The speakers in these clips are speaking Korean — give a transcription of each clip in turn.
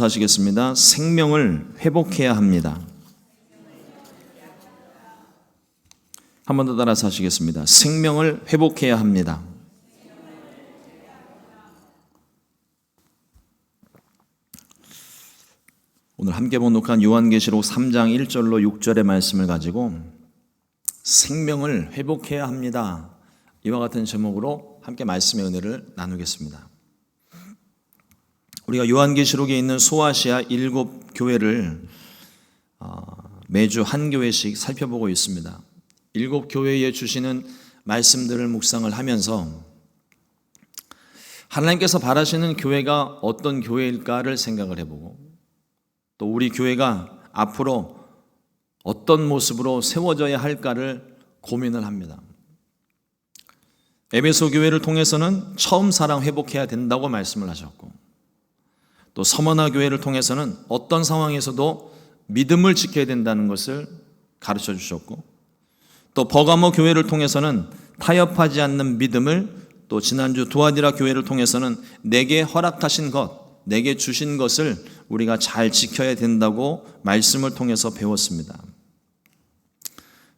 하시겠습니다. 생명을 회복해야 합니다. 한 번 더 따라서 하시겠습니다. 생명을 회복해야 합니다. 오늘 함께 봉독한 요한계시록 3장 1절로 6절의 말씀을 가지고 생명을 회복해야 합니다. 이와 같은 제목으로 함께 말씀의 은혜를 나누겠습니다. 우리가 요한계시록에 있는 소아시아 7교회를 매주 한 교회씩 살펴보고 있습니다. 7교회에 주시는 말씀들을 묵상을 하면서 하나님께서 바라시는 교회가 어떤 교회일까를 생각을 해보고 또 우리 교회가 앞으로 어떤 모습으로 세워져야 할까를 고민을 합니다. 에베소 교회를 통해서는 처음 사랑 회복해야 된다고 말씀을 하셨고 또 서머나 교회를 통해서는 어떤 상황에서도 믿음을 지켜야 된다는 것을 가르쳐 주셨고 또 버가모 교회를 통해서는 타협하지 않는 믿음을 또 지난주 두아디라 교회를 통해서는 내게 허락하신 것, 내게 주신 것을 우리가 잘 지켜야 된다고 말씀을 통해서 배웠습니다.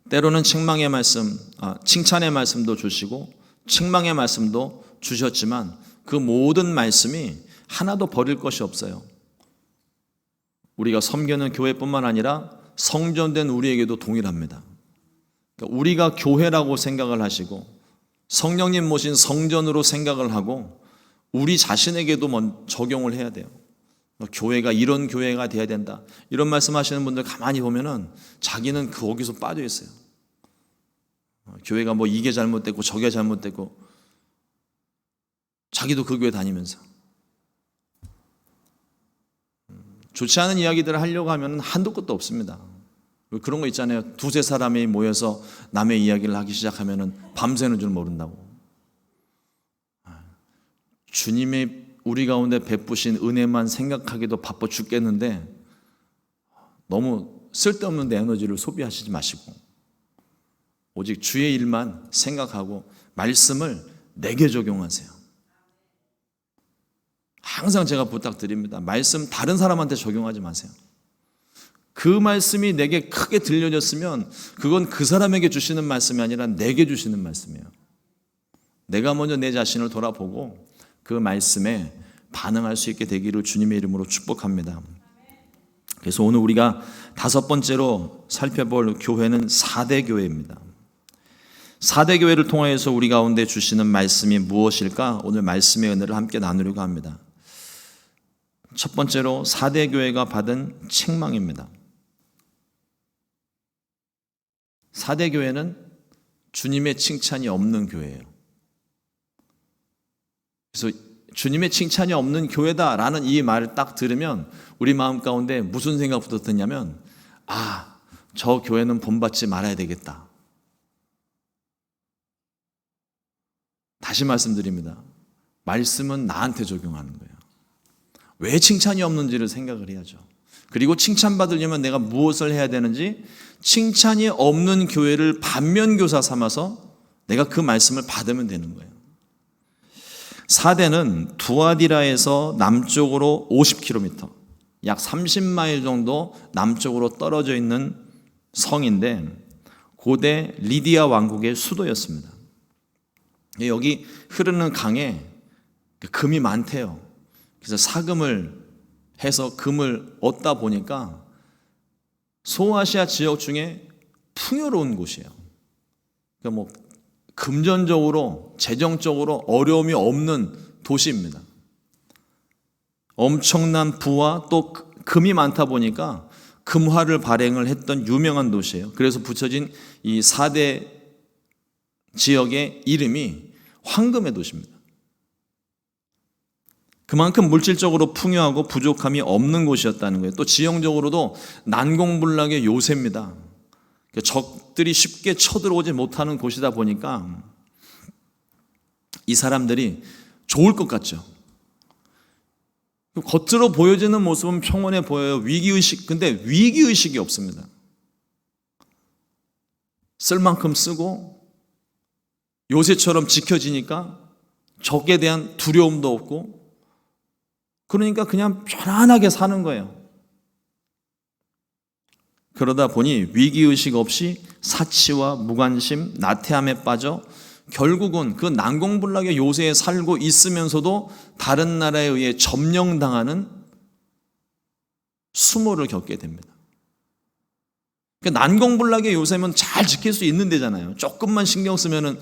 때로는 책망의 말씀, 칭찬의 말씀도 주시고 책망의 말씀도 주셨지만 그 모든 말씀이 하나도 버릴 것이 없어요. 우리가 섬기는 교회뿐만 아니라 성전된 우리에게도 동일합니다. 그러니까 우리가 교회라고 생각을 하시고 성령님 모신 성전으로 생각을 하고 우리 자신에게도 적용을 해야 돼요. 교회가 이런 교회가 돼야 된다. 이런 말씀하시는 분들 가만히 보면은 자기는 거기서 빠져 있어요. 교회가 이게 잘못됐고 저게 잘못됐고 자기도 그 교회 다니면서 좋지 않은 이야기들을 하려고 하면 한도 끝도 없습니다. 그런 거 있잖아요. 두세 사람이 모여서 남의 이야기를 하기 시작하면 밤새는 줄 모른다고. 주님의 우리 가운데 베푸신 은혜만 생각하기도 바빠 죽겠는데 너무 쓸데없는 내 에너지를 소비하시지 마시고 오직 주의 일만 생각하고 말씀을 내게 적용하세요. 항상 제가 부탁드립니다. 말씀 다른 사람한테 적용하지 마세요. 그 말씀이 내게 크게 들려졌으면 그건 그 사람에게 주시는 말씀이 아니라 내게 주시는 말씀이에요. 내가 먼저 내 자신을 돌아보고 그 말씀에 반응할 수 있게 되기를 주님의 이름으로 축복합니다. 그래서 오늘 우리가 5번째로 살펴볼 교회는 4대 교회입니다. 4대 교회를 통하여서 우리 가운데 주시는 말씀이 무엇일까? 오늘 말씀의 은혜를 함께 나누려고 합니다. 첫 번째로 4대 교회가 받은 책망입니다. 4대 교회는 주님의 칭찬이 없는 교회예요. 그래서 주님의 칭찬이 없는 교회다라는 이 말을 딱 들으면 우리 마음 가운데 무슨 생각부터 드냐면 저 교회는 본받지 말아야 되겠다. 다시 말씀드립니다. 말씀은 나한테 적용하는 거예요. 왜 칭찬이 없는지를 생각을 해야죠. 그리고 칭찬받으려면 내가 무엇을 해야 되는지 칭찬이 없는 교회를 반면교사 삼아서 내가 그 말씀을 받으면 되는 거예요. 4대는 두아디라에서 남쪽으로 50km, 약 30마일 정도 남쪽으로 떨어져 있는 성인데 고대 리디아 왕국의 수도였습니다. 여기 흐르는 강에 금이 많대요. 그래서 사금을 해서 금을 얻다 보니까 소아시아 지역 중에 풍요로운 곳이에요. 그러니까 금전적으로 재정적으로 어려움이 없는 도시입니다. 엄청난 부와 또 금이 많다 보니까 금화를 발행을 했던 유명한 도시예요. 그래서 붙여진 이 4대 지역의 이름이 황금의 도시입니다. 그만큼 물질적으로 풍요하고 부족함이 없는 곳이었다는 거예요. 또 지형적으로도 난공불락의 요새입니다. 적들이 쉽게 쳐들어오지 못하는 곳이다 보니까 이 사람들이 좋을 것 같죠. 겉으로 보여지는 모습은 평온해 보여요. 위기의식, 근데 위기의식이 없습니다. 쓸 만큼 쓰고 요새처럼 지켜지니까 적에 대한 두려움도 없고 그러니까 그냥 편안하게 사는 거예요. 그러다 보니 위기의식 없이 사치와 무관심, 나태함에 빠져 결국은 그 난공불락의 요새에 살고 있으면서도 다른 나라에 의해 점령당하는 수모를 겪게 됩니다. 그러니까 난공불락의 요새면 잘 지킬 수 있는 데잖아요. 조금만 신경 쓰면은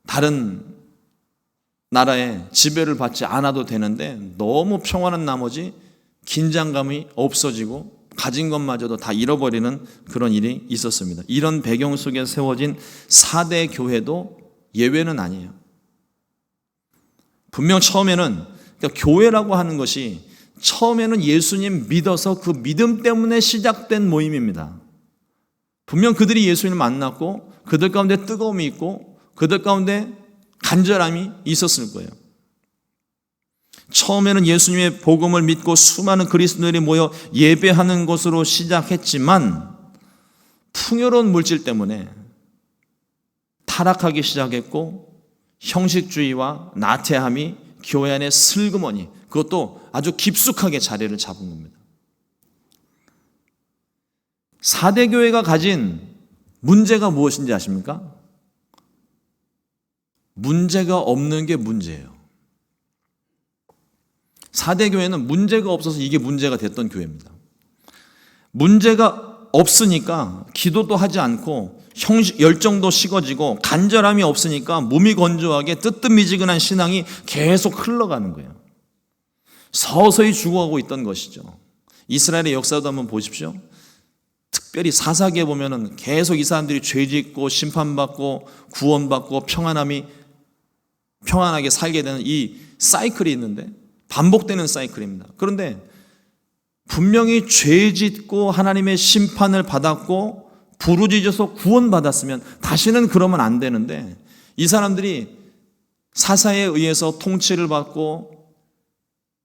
다른 나라의 지배를 받지 않아도 되는데 너무 평안한 나머지 긴장감이 없어지고 가진 것마저도 다 잃어버리는 그런 일이 있었습니다. 이런 배경 속에 세워진 4대 교회도 예외는 아니에요. 분명 처음에는 그러니까 교회라고 하는 것이 처음에는 예수님 믿어서 그 믿음 때문에 시작된 모임입니다. 분명 그들이 예수님을 만났고 그들 가운데 뜨거움이 있고 그들 가운데 간절함이 있었을 거예요. 처음에는 예수님의 복음을 믿고 수많은 그리스도인이 모여 예배하는 것으로 시작했지만 풍요로운 물질 때문에 타락하기 시작했고 형식주의와 나태함이 교회 안에 슬그머니 그것도 아주 깊숙하게 자리를 잡은 겁니다. 4대 교회가 가진 문제가 무엇인지 아십니까? 문제가 없는 게 문제예요. 4대 교회는 문제가 없어서 이게 문제가 됐던 교회입니다. 문제가 없으니까 기도도 하지 않고 열정도 식어지고 간절함이 없으니까 몸이 건조하게 뜨뜻미지근한 신앙이 계속 흘러가는 거예요. 서서히 죽어가고 있던 것이죠. 이스라엘의 역사도 한번 보십시오. 특별히 사사기에 보면은 계속 이 사람들이 죄짓고 심판받고 구원받고 평안하게 살게 되는 이 사이클이 있는데 반복되는 사이클입니다. 그런데 분명히 죄짓고 하나님의 심판을 받았고 부르짖어서 구원받았으면 다시는 그러면 안 되는데 이 사람들이 사사에 의해서 통치를 받고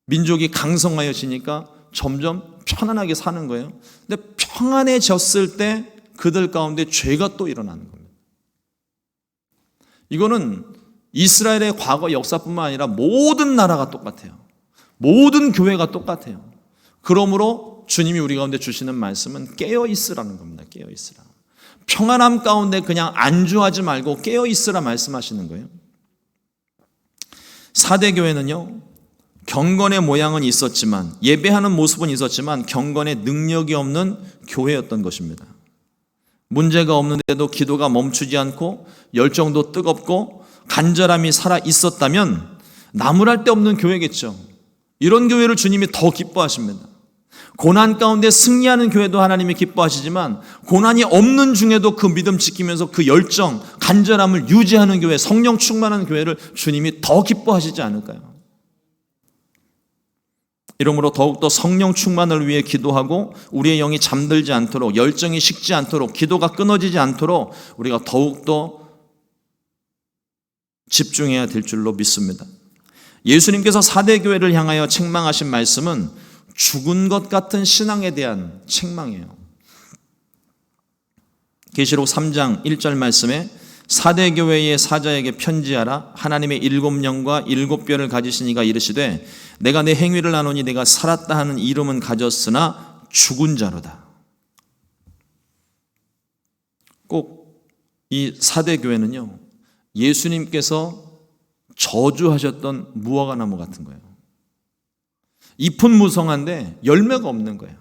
민족이 강성하여지니까 점점 편안하게 사는 거예요. 근데 평안해졌을 때 그들 가운데 죄가 또 일어나는 겁니다. 이거는 이스라엘의 과거 역사뿐만 아니라 모든 나라가 똑같아요. 모든 교회가 똑같아요. 그러므로 주님이 우리 가운데 주시는 말씀은 깨어있으라는 겁니다. 깨어있으라. 평안함 가운데 그냥 안주하지 말고 깨어있으라 말씀하시는 거예요. 4대 교회는요, 경건의 모양은 있었지만 예배하는 모습은 있었지만 경건의 능력이 없는 교회였던 것입니다. 문제가 없는데도 기도가 멈추지 않고 열정도 뜨겁고 간절함이 살아 있었다면 나무랄 데 없는 교회겠죠. 이런 교회를 주님이 더 기뻐하십니다. 고난 가운데 승리하는 교회도 하나님이 기뻐하시지만 고난이 없는 중에도 그 믿음 지키면서 그 열정, 간절함을 유지하는 교회, 성령 충만한 교회를 주님이 더 기뻐하시지 않을까요? 이러므로 더욱더 성령 충만을 위해 기도하고 우리의 영이 잠들지 않도록, 열정이 식지 않도록, 기도가 끊어지지 않도록 우리가 더욱더 집중해야 될 줄로 믿습니다. 예수님께서 4대 교회를 향하여 책망하신 말씀은 죽은 것 같은 신앙에 대한 책망이에요. 계시록 3장 1절 말씀에 4대 교회의 사자에게 편지하라. 하나님의 7영과 7뼈를 가지신 이가 이르시되 내가 내 행위를 아노니 내가 살았다 하는 이름은 가졌으나 죽은 자로다. 꼭 이 4대 교회는요, 예수님께서 저주하셨던 무화과 나무 같은 거예요. 잎은 무성한데 열매가 없는 거예요.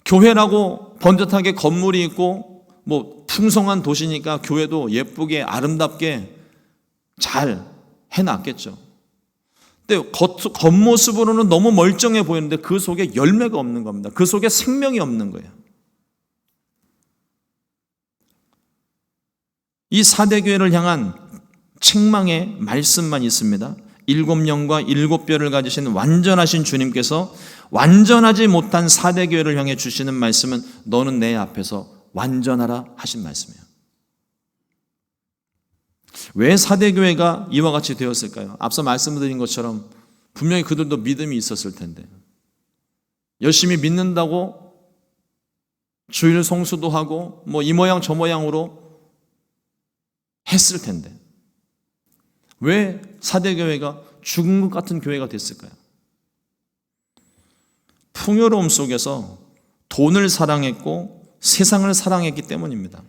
교회라고 번듯하게 건물이 있고 뭐 풍성한 도시니까 교회도 예쁘게 아름답게 잘 해놨겠죠. 근데 겉모습으로는 너무 멀쩡해 보이는데 그 속에 열매가 없는 겁니다. 그 속에 생명이 없는 거예요. 이 4대 교회를 향한 책망의 말씀만 있습니다. 7영과 7뼈를 가지신 완전하신 주님께서 완전하지 못한 4대 교회를 향해 주시는 말씀은 너는 내 앞에서 완전하라 하신 말씀이에요. 왜 4대 교회가 이와 같이 되었을까요? 앞서 말씀드린 것처럼 분명히 그들도 믿음이 있었을 텐데 열심히 믿는다고 주일 성수도 하고 뭐 이 모양 저 모양으로 했을 텐데 왜 4대 교회가 죽은 것 같은 교회가 됐을까요? 풍요로움 속에서 돈을 사랑했고 세상을 사랑했기 때문입니다.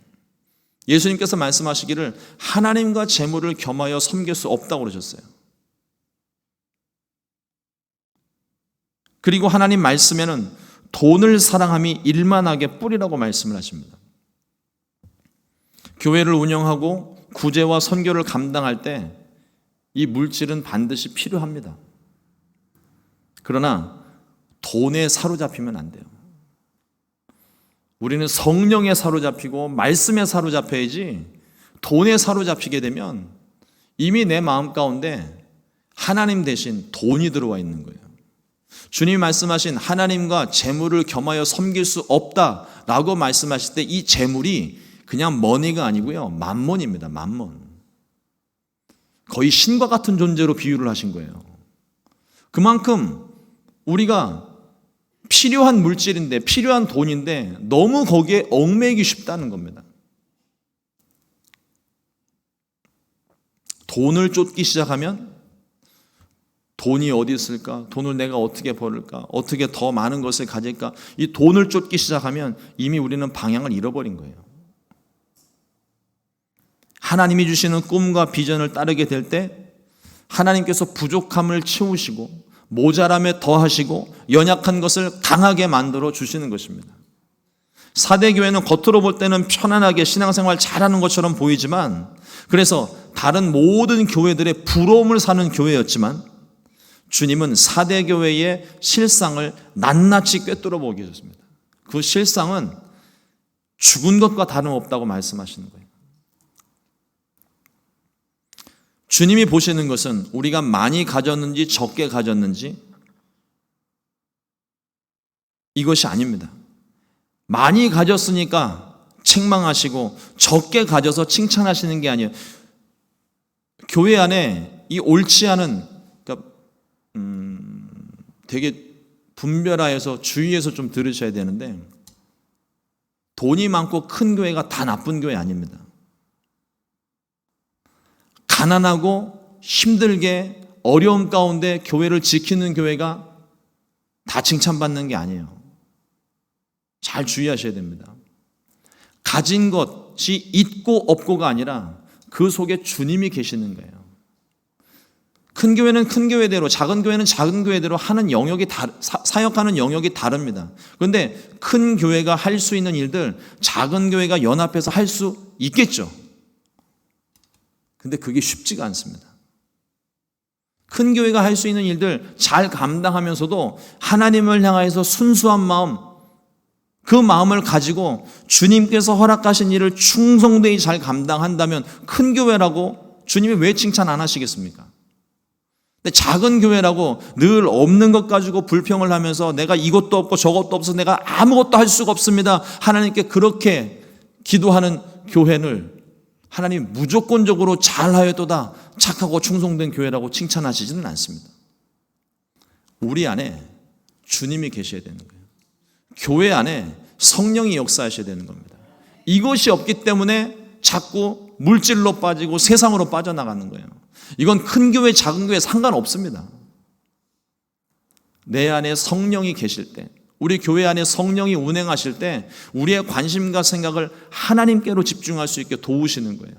예수님께서 말씀하시기를 하나님과 재물을 겸하여 섬길 수 없다고 그러셨어요. 그리고 하나님 말씀에는 돈을 사랑함이 일만하게 뿌리라고 말씀을 하십니다. 교회를 운영하고 구제와 선교를 감당할 때 이 물질은 반드시 필요합니다. 그러나 돈에 사로잡히면 안 돼요. 우리는 성령에 사로잡히고 말씀에 사로잡혀야지 돈에 사로잡히게 되면 이미 내 마음 가운데 하나님 대신 돈이 들어와 있는 거예요. 주님이 말씀하신 하나님과 재물을 겸하여 섬길 수 없다라고 말씀하실 때 이 재물이 그냥 머니가 아니고요. 만몬입니다. 만몬. 거의 신과 같은 존재로 비유를 하신 거예요. 그만큼 우리가 필요한 물질인데 필요한 돈인데 너무 거기에 얽매이기 쉽다는 겁니다. 돈을 쫓기 시작하면 돈이 어디 있을까? 돈을 내가 어떻게 벌을까? 어떻게 더 많은 것을 가질까? 이 돈을 쫓기 시작하면 이미 우리는 방향을 잃어버린 거예요. 하나님이 주시는 꿈과 비전을 따르게 될 때 하나님께서 부족함을 채우시고 모자람에 더하시고 연약한 것을 강하게 만들어 주시는 것입니다. 사대교회는 겉으로 볼 때는 편안하게 신앙생활 잘하는 것처럼 보이지만 그래서 다른 모든 교회들의 부러움을 사는 교회였지만 주님은 사대교회의 실상을 낱낱이 꿰뚫어 보게 하셨습니다. 그 실상은 죽은 것과 다름없다고 말씀하시는 거예요. 주님이 보시는 것은 우리가 많이 가졌는지 적게 가졌는지 이것이 아닙니다. 많이 가졌으니까 책망하시고 적게 가져서 칭찬하시는 게 아니에요. 교회 안에 이 옳지 않은 그러니까 되게 분별하여서 주의해서 좀 들으셔야 되는데 돈이 많고 큰 교회가 다 나쁜 교회 아닙니다. 가난하고 힘들게 어려움 가운데 교회를 지키는 교회가 다 칭찬받는 게 아니에요. 잘 주의하셔야 됩니다. 가진 것이 있고 없고가 아니라 그 속에 주님이 계시는 거예요. 큰 교회는 큰 교회대로, 작은 교회는 작은 교회대로 하는 영역이 사역하는 영역이 다릅니다. 그런데 큰 교회가 할 수 있는 일들 작은 교회가 연합해서 할 수 있겠죠. 근데 그게 쉽지가 않습니다. 큰 교회가 할 수 있는 일들 잘 감당하면서도 하나님을 향해서 순수한 마음, 그 마음을 가지고 주님께서 허락하신 일을 충성되이 잘 감당한다면 큰 교회라고 주님이 왜 칭찬 안 하시겠습니까? 근데 작은 교회라고 늘 없는 것 가지고 불평을 하면서 내가 이것도 없고 저것도 없어서 내가 아무것도 할 수가 없습니다. 하나님께 그렇게 기도하는 교회를 하나님 무조건적으로 잘하여도다 착하고 충성된 교회라고 칭찬하시지는 않습니다. 우리 안에 주님이 계셔야 되는 거예요. 교회 안에 성령이 역사하셔야 되는 겁니다. 이것이 없기 때문에 자꾸 물질로 빠지고 세상으로 빠져나가는 거예요. 이건 큰 교회 작은 교회 상관없습니다. 내 안에 성령이 계실 때, 우리 교회 안에 성령이 운행하실 때 우리의 관심과 생각을 하나님께로 집중할 수 있게 도우시는 거예요.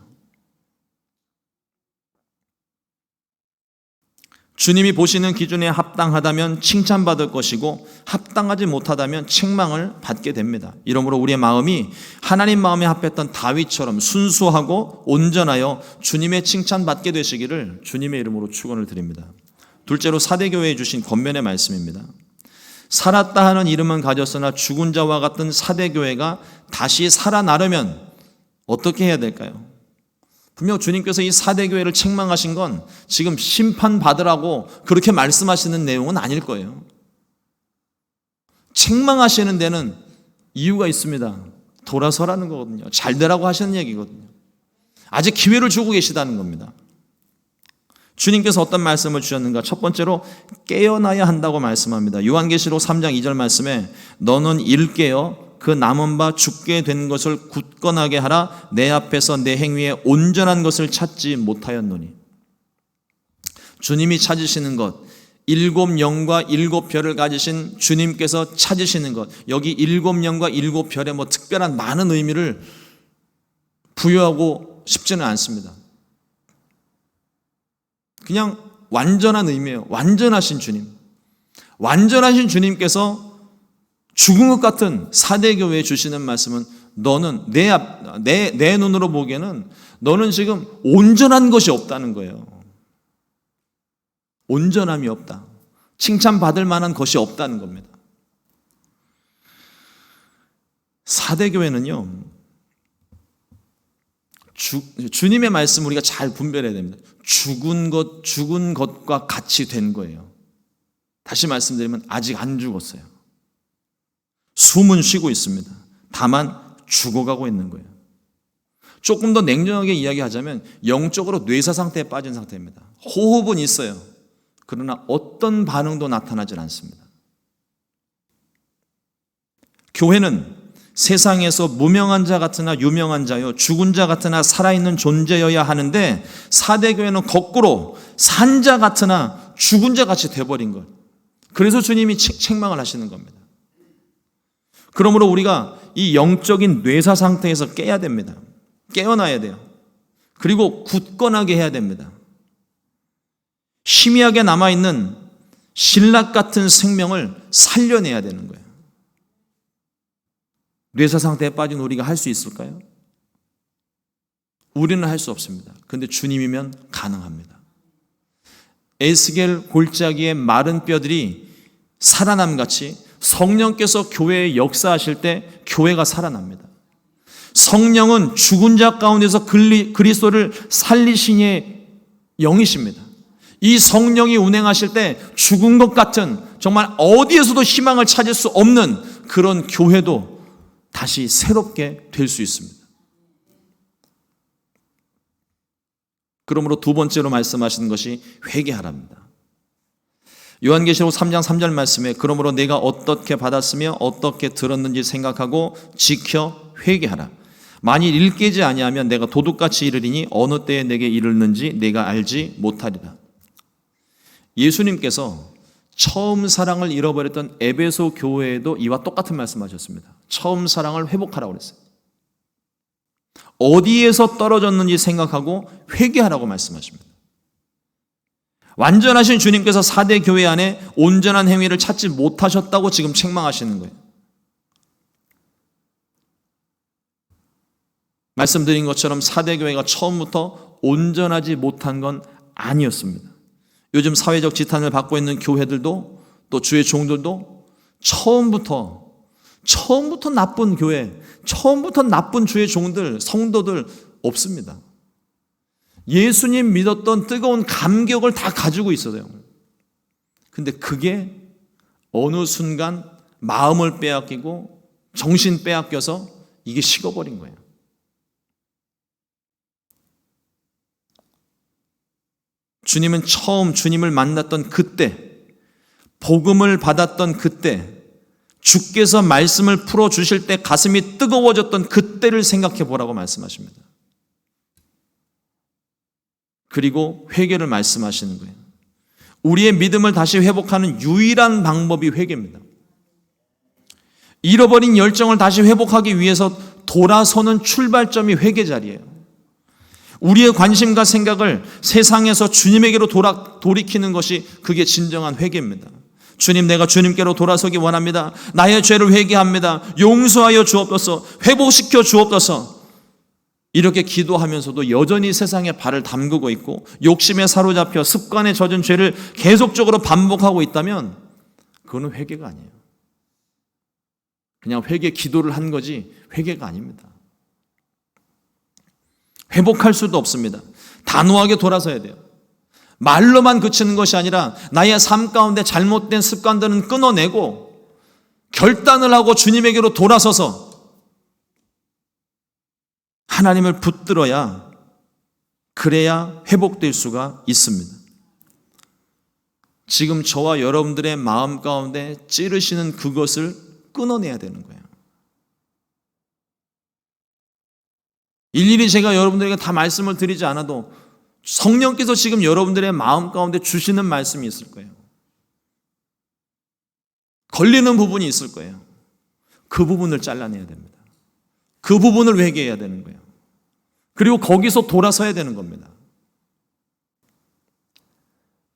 주님이 보시는 기준에 합당하다면 칭찬받을 것이고 합당하지 못하다면 책망을 받게 됩니다. 이러므로 우리의 마음이 하나님 마음에 합했던 다윗처럼 순수하고 온전하여 주님의 칭찬받게 되시기를 주님의 이름으로 축원을 드립니다. 둘째로 사대교회에 주신 권면의 말씀입니다. 살았다 하는 이름은 가졌으나 죽은 자와 같은 사대교회가 다시 살아나려면 어떻게 해야 될까요? 분명 주님께서 이 사대교회를 책망하신 건 지금 심판받으라고 그렇게 말씀하시는 내용은 아닐 거예요. 책망하시는 데는 이유가 있습니다. 돌아서라는 거거든요. 잘 되라고 하시는 얘기거든요. 아직 기회를 주고 계시다는 겁니다. 주님께서 어떤 말씀을 주셨는가? 첫 번째로 깨어나야 한다고 말씀합니다. 요한계시록 3장 2절 말씀에 너는 일깨어 그 남은 바 죽게 된 것을 굳건하게 하라. 내 앞에서 내 행위에 온전한 것을 찾지 못하였노니. 주님이 찾으시는 것, 일곱 영과 일곱 별을 가지신 주님께서 찾으시는 것, 여기 일곱 영과 일곱 별에 뭐 특별한 많은 의미를 부여하고 싶지는 않습니다. 그냥 완전한 의미예요. 완전하신 주님. 완전하신 주님께서 죽은 것 같은 사대교회에 주시는 말씀은 너는 내 눈으로 보기에는 너는 지금 온전한 것이 없다는 거예요. 온전함이 없다. 칭찬받을 만한 것이 없다는 겁니다. 사대교회는요, 주님의 말씀 우리가 잘 분별해야 됩니다. 죽은 것과 같이 된 거예요. 다시 말씀드리면 아직 안 죽었어요. 숨은 쉬고 있습니다. 다만 죽어가고 있는 거예요. 조금 더 냉정하게 이야기하자면 영적으로 뇌사 상태에 빠진 상태입니다. 호흡은 있어요. 그러나 어떤 반응도 나타나질 않습니다. 교회는 세상에서 무명한 자 같으나 유명한 자요, 죽은 자 같으나 살아있는 존재여야 하는데 사대교회는 거꾸로 산 자 같으나 죽은 자 같이 돼버린 것. 그래서 주님이 책망을 하시는 겁니다. 그러므로 우리가 이 영적인 뇌사 상태에서 깨야 됩니다. 깨어나야 돼요. 그리고 굳건하게 해야 됩니다. 희미하게 남아있는 신락 같은 생명을 살려내야 되는 거예요. 뇌사 상태에 빠진 우리가 할 수 있을까요? 우리는 할 수 없습니다. 그런데 주님이면 가능합니다. 에스겔 골짜기의 마른 뼈들이 살아남같이 성령께서 교회에 역사하실 때 교회가 살아납니다. 성령은 죽은 자 가운데서 그리스도를 살리시니 영이십니다. 이 성령이 운행하실 때 죽은 것 같은 정말 어디에서도 희망을 찾을 수 없는 그런 교회도 다시 새롭게 될 수 있습니다. 그러므로 두 번째로 말씀하시는 것이 회개하랍니다. 요한계시록 3장 3절 말씀에 그러므로 내가 어떻게 받았으며 어떻게 들었는지 생각하고 지켜 회개하라. 만일 일깨지 아니하면 내가 도둑같이 이르리니 어느 때에 내게 이르는지 내가 알지 못하리라. 예수님께서 처음 사랑을 잃어버렸던 에베소 교회에도 이와 똑같은 말씀하셨습니다. 처음 사랑을 회복하라고 그랬어요. 어디에서 떨어졌는지 생각하고 회개하라고 말씀하십니다. 완전하신 주님께서 4대 교회 안에 온전한 행위를 찾지 못하셨다고 지금 책망하시는 거예요. 말씀드린 것처럼 4대 교회가 처음부터 온전하지 못한 건 아니었습니다. 요즘 사회적 지탄을 받고 있는 교회들도 또 주의 종들도 처음부터 나쁜 교회, 처음부터 나쁜 주의 종들, 성도들 없습니다. 예수님 믿었던 뜨거운 감격을 다 가지고 있어요. 근데 그게 어느 순간 마음을 빼앗기고 정신 빼앗겨서 이게 식어버린 거예요. 주님은 처음 주님을 만났던 그때, 복음을 받았던 그때, 주께서 말씀을 풀어주실 때 가슴이 뜨거워졌던 그때를 생각해 보라고 말씀하십니다. 그리고 회개를 말씀하시는 거예요. 우리의 믿음을 다시 회복하는 유일한 방법이 회개입니다. 잃어버린 열정을 다시 회복하기 위해서 돌아서는 출발점이 회개 자리예요. 우리의 관심과 생각을 세상에서 주님에게로 돌이키는 것이 그게 진정한 회개입니다. 주님, 내가 주님께로 돌아서기 원합니다. 나의 죄를 회개합니다. 용서하여 주옵소서. 회복시켜 주옵소서. 이렇게 기도하면서도 여전히 세상에 발을 담그고 있고 욕심에 사로잡혀 습관에 젖은 죄를 계속적으로 반복하고 있다면 그거는 회개가 아니에요. 그냥 회개 기도를 한 거지 회개가 아닙니다. 회복할 수도 없습니다. 단호하게 돌아서야 돼요. 말로만 그치는 것이 아니라 나의 삶 가운데 잘못된 습관들은 끊어내고 결단을 하고 주님에게로 돌아서서 하나님을 붙들어야 그래야 회복될 수가 있습니다. 지금 저와 여러분들의 마음 가운데 찌르시는 그것을 끊어내야 되는 거예요. 일일이 제가 여러분들에게 다 말씀을 드리지 않아도 성령께서 지금 여러분들의 마음 가운데 주시는 말씀이 있을 거예요. 걸리는 부분이 있을 거예요. 그 부분을 잘라내야 됩니다. 그 부분을 회개해야 되는 거예요. 그리고 거기서 돌아서야 되는 겁니다.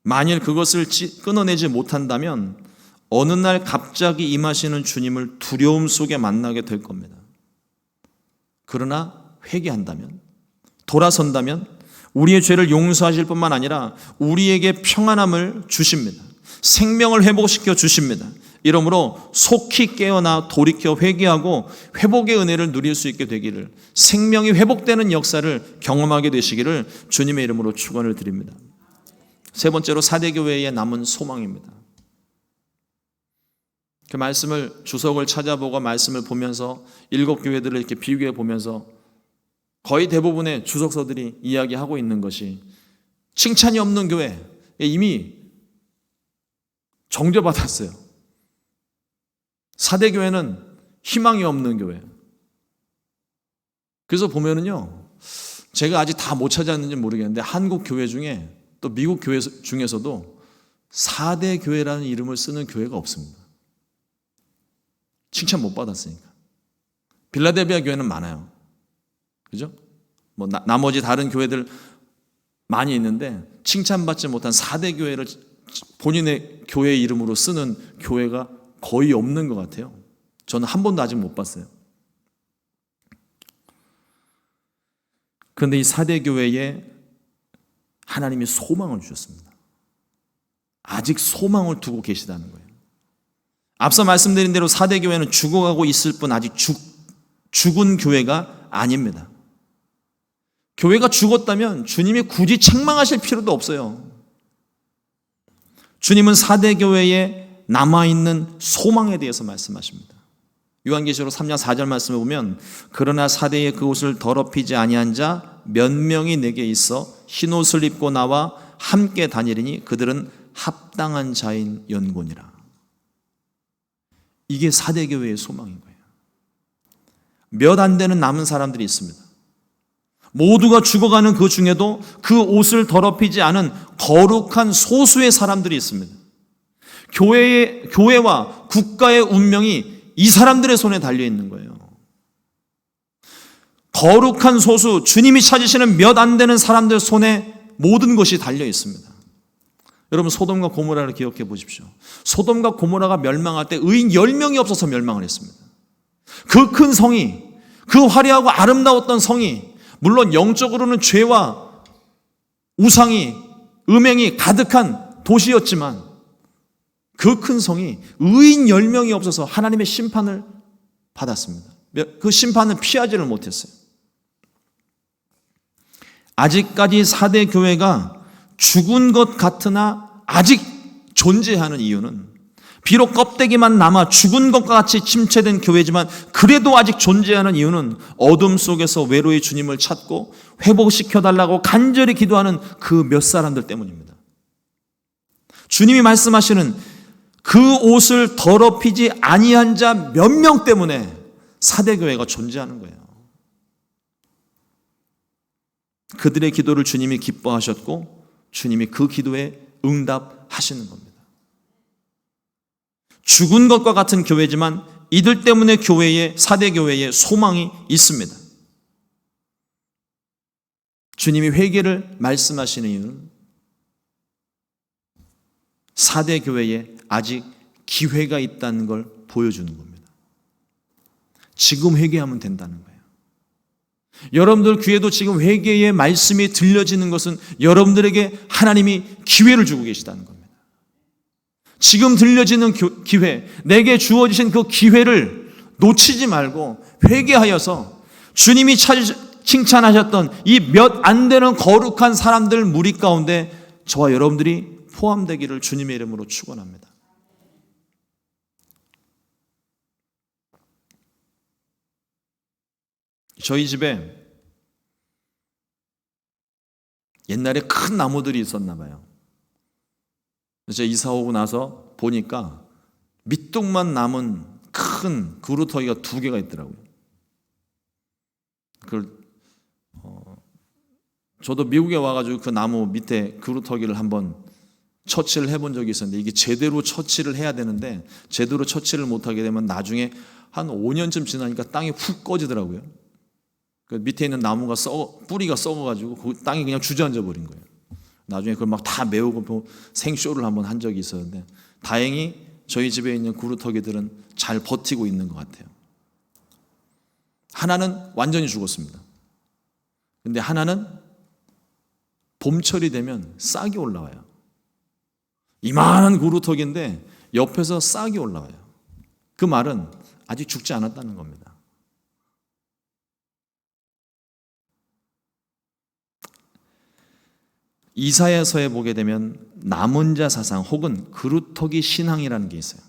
만일 그것을 끊어내지 못한다면 어느 날 갑자기 임하시는 주님을 두려움 속에 만나게 될 겁니다. 그러나 회개한다면, 돌아선다면 우리의 죄를 용서하실 뿐만 아니라 우리에게 평안함을 주십니다. 생명을 회복시켜 주십니다. 이러므로 속히 깨어나 돌이켜 회개하고 회복의 은혜를 누릴 수 있게 되기를, 생명이 회복되는 역사를 경험하게 되시기를 주님의 이름으로 축원을 드립니다. 세 번째로 사대교회의 남은 소망입니다. 그 말씀을, 주석을 찾아보고 말씀을 보면서 일곱 교회들을 이렇게 비교해 보면서 거의 대부분의 주석서들이 이야기하고 있는 것이, 칭찬이 없는 교회, 이미 정죄받았어요. 사대교회는 희망이 없는 교회. 그래서 보면은요, 제가 아직 다 못 찾았는지 모르겠는데 한국 교회 중에, 또 미국 교회 중에서도 4대 교회라는 이름을 쓰는 교회가 없습니다. 칭찬 못 받았으니까. 빌라델비아 교회는 많아요. 그죠? 뭐 나머지 다른 교회들 많이 있는데 칭찬받지 못한 4대 교회를 본인의 교회 이름으로 쓰는 교회가 거의 없는 것 같아요. 저는 한 번도 아직 못 봤어요. 그런데 이 4대 교회에 하나님이 소망을 주셨습니다. 아직 소망을 두고 계시다는 거예요. 앞서 말씀드린 대로 4대 교회는 죽어가고 있을 뿐 아직 죽은 교회가 아닙니다. 교회가 죽었다면 주님이 굳이 책망하실 필요도 없어요. 주님은 4대 교회에 남아있는 소망에 대해서 말씀하십니다. 요한계시록 3장 4절 말씀을 보면, 그러나 4대의 그 옷을 더럽히지 아니한 자 몇 명이 내게 있어 흰옷을 입고 나와 함께 다니리니 그들은 합당한 자인 연고니라. 이게 4대 교회의 소망인 거예요. 몇 안 되는 남은 사람들이 있습니다. 모두가 죽어가는 그 중에도 그 옷을 더럽히지 않은 거룩한 소수의 사람들이 있습니다. 교회와 국가의 운명이 이 사람들의 손에 달려있는 거예요. 거룩한 소수, 주님이 찾으시는 몇 안 되는 사람들 손에 모든 것이 달려있습니다. 여러분, 소돔과 고모라를 기억해 보십시오. 소돔과 고모라가 멸망할 때 의인 10명이 없어서 멸망을 했습니다. 그 큰 성이, 그 화려하고 아름다웠던 성이, 물론 영적으로는 죄와 우상이, 음행이 가득한 도시였지만 그 큰 성이 의인 10명이 없어서 하나님의 심판을 받았습니다. 그 심판을 피하지를 못했어요. 아직까지 4대 교회가 죽은 것 같으나 아직 존재하는 이유는, 비록 껍데기만 남아 죽은 것과 같이 침체된 교회지만 그래도 아직 존재하는 이유는 어둠 속에서 외로이 주님을 찾고 회복시켜달라고 간절히 기도하는 그 몇 사람들 때문입니다. 주님이 말씀하시는 그 옷을 더럽히지 아니한 자 몇 명 때문에 4대 교회가 존재하는 거예요. 그들의 기도를 주님이 기뻐하셨고 주님이 그 기도에 응답하시는 겁니다. 죽은 것과 같은 교회지만 이들 때문에 4대 교회에 소망이 있습니다. 주님이 회개를 말씀하시는 이유는 4대 교회에 아직 기회가 있다는 걸 보여주는 겁니다. 지금 회개하면 된다는 거예요. 여러분들 귀에도 지금 회개의 말씀이 들려지는 것은 여러분들에게 하나님이 기회를 주고 계시다는 겁니다. 지금 들려지는 기회, 내게 주어지신 그 기회를 놓치지 말고 회개하여서 주님이 칭찬하셨던 이 몇 안 되는 거룩한 사람들 무리 가운데 저와 여러분들이 포함되기를 주님의 이름으로 축원합니다. 저희 집에 옛날에 큰 나무들이 있었나 봐요. 제가 이사 오고 나서 보니까 밑둥만 남은 큰 그루터기가 2개가 있더라고요. 저도 미국에 와가지고 그 나무 밑에 그루터기를 한번 처치를 해본 적이 있었는데 이게 제대로 처치를 해야 되는데 제대로 처치를 못하게 되면 나중에 한 5년쯤 지나니까 땅이 훅 꺼지더라고요. 그 밑에 있는 나무가 뿌리가 썩어가지고 그 땅이 그냥 주저앉아 버린 거예요. 나중에 그걸 막 다 메우고 생쇼를 한번 한 적이 있었는데 다행히 저희 집에 있는 구루터기들은 잘 버티고 있는 것 같아요. 하나는 완전히 죽었습니다. 근데 하나는 봄철이 되면 싹이 올라와요. 이만한 구루터기인데 옆에서 싹이 올라와요. 그 말은 아직 죽지 않았다는 겁니다. 이사야서에 보게 되면 남은 자 사상 혹은 그루터기 신앙이라는 게 있어요.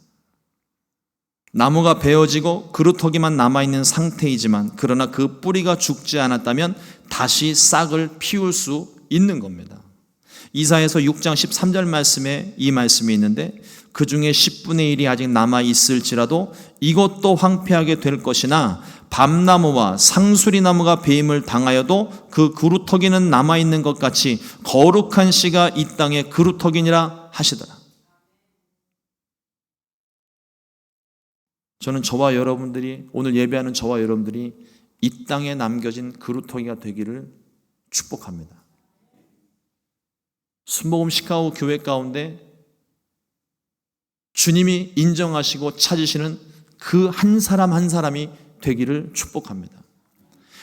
나무가 베어지고 그루터기만 남아있는 상태이지만 그러나 그 뿌리가 죽지 않았다면 다시 싹을 피울 수 있는 겁니다. 이사야서 6장 13절 말씀에 이 말씀이 있는데 그 중에 10분의 1이 아직 남아있을지라도 이것도 황폐하게 될 것이나 밤나무와 상수리나무가 배임을 당하여도 그 그루터기는 남아있는 것 같이 거룩한 씨가 이 땅의 그루터기니라 하시더라. 저는 저와 여러분들이 오늘 예배하는 저와 여러분들이 이 땅에 남겨진 그루터기가 되기를 축복합니다. 순복음 시카고 교회 가운데 주님이 인정하시고 찾으시는 그 한 사람 한 사람이 되기를 축복합니다.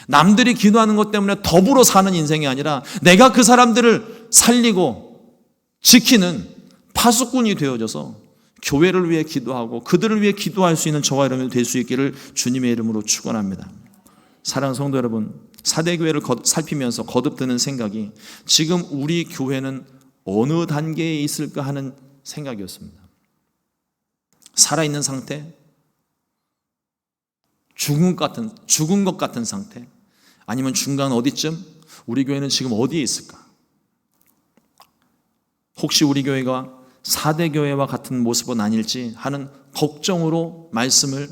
남들이 기도하는 것 때문에 더불어 사는 인생이 아니라 내가 그 사람들을 살리고 지키는 파수꾼이 되어져서 교회를 위해 기도하고 그들을 위해 기도할 수 있는 저와 여러분이 될 수 있기를 주님의 이름으로 축원합니다. 사랑하는 성도 여러분, 사대교회를 살피면서 거듭 드는 생각이 지금 우리 교회는 어느 단계에 있을까 하는 생각이었습니다. 살아있는 상태, 죽은 것 같은 상태, 아니면 중간 어디쯤 우리 교회는 지금 어디에 있을까? 혹시 우리 교회가 4대 교회와 같은 모습은 아닐지 하는 걱정으로 말씀을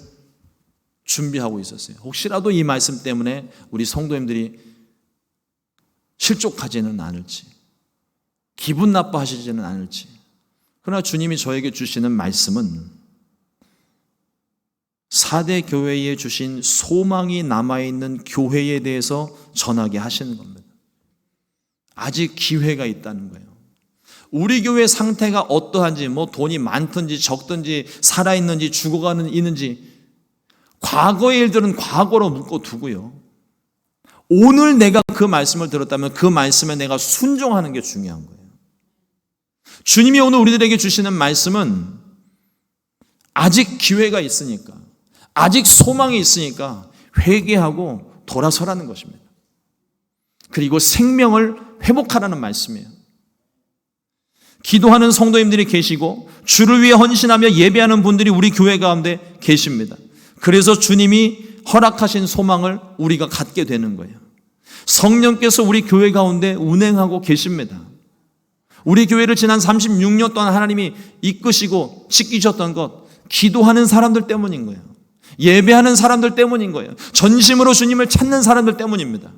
준비하고 있었어요. 혹시라도 이 말씀 때문에 우리 성도님들이 실족하지는 않을지, 기분 나빠하시지는 않을지. 그러나 주님이 저에게 주시는 말씀은 4대 교회에 주신 소망이 남아있는 교회에 대해서 전하게 하시는 겁니다. 아직 기회가 있다는 거예요. 우리 교회 상태가 어떠한지, 돈이 많든지 적든지 살아있는지 죽어가는 있는지 과거의 일들은 과거로 묶어두고요. 오늘 내가 그 말씀을 들었다면 그 말씀에 내가 순종하는 게 중요한 거예요. 주님이 오늘 우리들에게 주시는 말씀은 아직 기회가 있으니까, 아직 소망이 있으니까 회개하고 돌아서라는 것입니다. 그리고 생명을 회복하라는 말씀이에요. 기도하는 성도님들이 계시고 주를 위해 헌신하며 예배하는 분들이 우리 교회 가운데 계십니다. 그래서 주님이 허락하신 소망을 우리가 갖게 되는 거예요. 성령께서 우리 교회 가운데 운행하고 계십니다. 우리 교회를 지난 36년 동안 하나님이 이끄시고 지키셨던 것, 기도하는 사람들 때문인 거예요. 예배하는 사람들 때문인 거예요. 전심으로 주님을 찾는 사람들 때문입니다.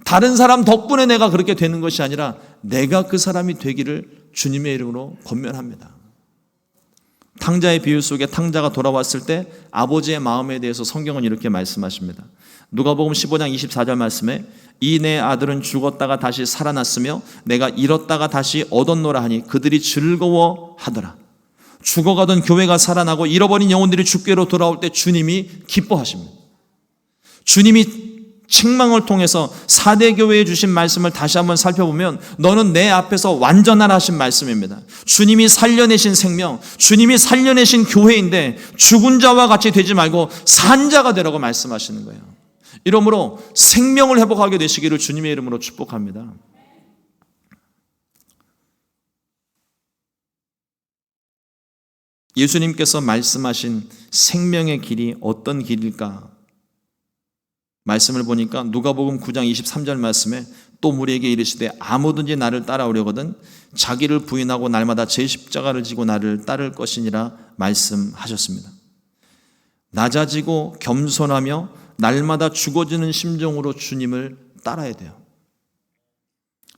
다른 사람 덕분에 내가 그렇게 되는 것이 아니라 내가 그 사람이 되기를 주님의 이름으로 권면합니다. 탕자의 비유 속에 탕자가 돌아왔을 때 아버지의 마음에 대해서 성경은 이렇게 말씀하십니다. 누가복음 15장 24절 말씀에 이 내 아들은 죽었다가 다시 살아났으며 내가 잃었다가 다시 얻었노라 하니 그들이 즐거워하더라. 죽어가던 교회가 살아나고 잃어버린 영혼들이 주께로 돌아올 때 주님이 기뻐하십니다. 주님이 책망을 통해서 4대 교회에 주신 말씀을 다시 한번 살펴보면 너는 내 앞에서 완전하라 하신 말씀입니다. 주님이 살려내신 생명, 주님이 살려내신 교회인데 죽은 자와 같이 되지 말고 산 자가 되라고 말씀하시는 거예요. 이러므로 생명을 회복하게 되시기를 주님의 이름으로 축복합니다. 예수님께서 말씀하신 생명의 길이 어떤 길일까? 말씀을 보니까 누가복음 9장 23절 말씀에 또 무리에게 이르시되 아무든지 나를 따라오려거든 자기를 부인하고 날마다 제 십자가를 지고 나를 따를 것이니라 말씀하셨습니다. 낮아지고 겸손하며 날마다 죽어지는 심정으로 주님을 따라야 돼요.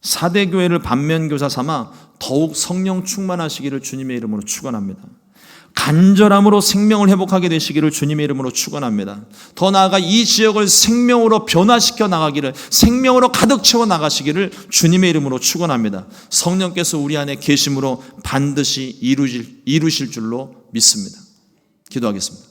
4대 교회를 반면교사 삼아 더욱 성령 충만하시기를 주님의 이름으로 축원합니다. 간절함으로 생명을 회복하게 되시기를 주님의 이름으로 축원합니다. 더 나아가 이 지역을 생명으로 변화시켜 나가기를, 생명으로 가득 채워 나가시기를 주님의 이름으로 축원합니다. 성령께서 우리 안에 계심으로 반드시 이루실 줄로 믿습니다. 기도하겠습니다.